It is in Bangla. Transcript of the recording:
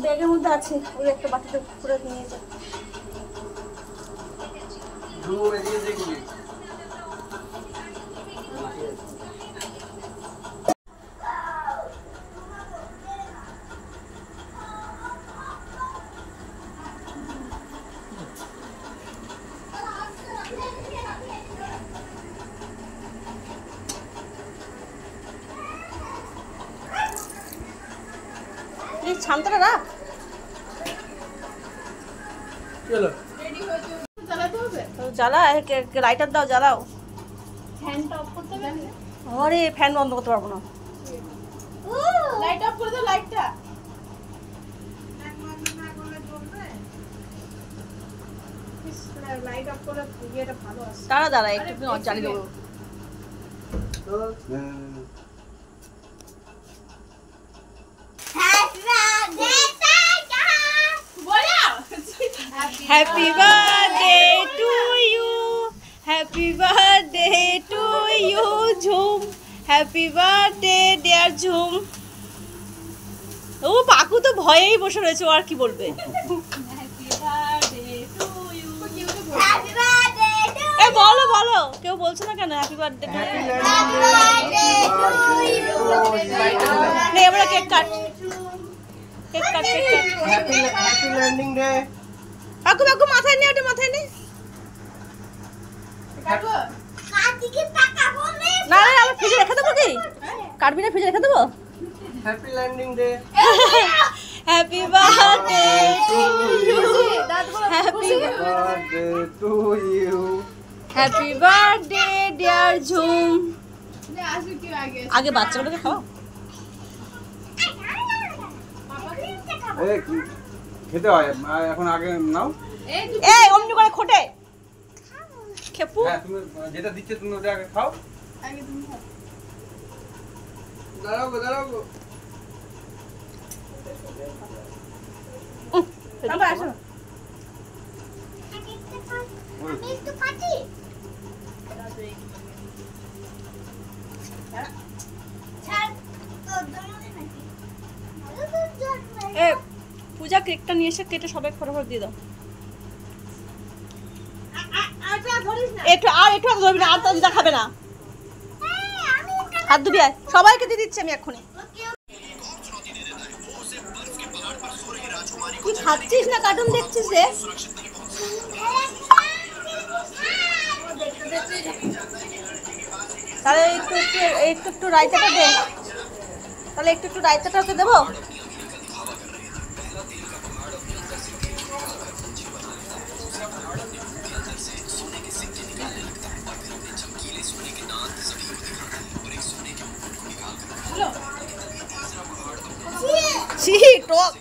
ব্যাগের মধ্যে আছে, ওই একটা বাটিতে পুরো নিয়ে যা। ছামতাটা রাখ। চলো জ্বালা, লাইটার দাও, জ্বালাও। ফ্যানটা অফ করতে হবে। আরে ফ্যান বন্ধ করতে পারবো না। লাইট অফ করে দাও, লাইটটা। লাইট অফ করে ইয়েটা ভালো আছে। দাঁড়া দাঁড়া একটু জ্বালিয়ে দেবো। Happy birthday to you, happy birthday to you, Jhum. Happy birthday dear Jhum. ও পাকু তো ভয়েই বসে রয়েছে, আর কি বলবে। Happy birthday to you. Happy birthday to এ বলো বলো, কেউ বলছে না কেন হ্যাপি বার্থডে? নে আমরা cake cut, cake cut, cake cut. Happy landing day. পাকু পাকু মাথায় নে, ওটা মাথায় নে। কাটবো। কাটিকে তাকাবো না। না না আমরা ফ্রিজে রেখে দেবো কি? কাটবি না, ফ্রিজে রেখে দেবো। Happy landing day. Happy birthday to you, happy birthday to you. Happy birthday dear Jhum. না আসো কি আগে। আগে বাচ্চাগুলোকে খাও। এই খেতে হয় এখন, আগে নাও। এই অমনি করে খোটে খেপু। হ্যাঁ তুমি যেটা দিচ্ছে তুমি ওটা আগে খাও। আগে তুমি খাও। দাঁড়াও গো, দাঁড়াও গো। বাবা আসো। আমি একটু কাটি। এ পূজা কেকটা নিয়ে এসে কেটে সবাই ফটাফট দিয়ে দাও। একটু আর একটু ধরবি না, আর তো দিদা খাবে না। হাত ধুবি আয়, সবাইকে দিয়ে দিচ্ছি আমি এক্ষুনি। কি খাচ্ছিস না কার্টুন দেখছিস রে? তাহলে একটু একটু একটু একটু রায়তাটা দে, তাহলে একটু একটু রায়তাটা ওকে দেবো। ছি টক।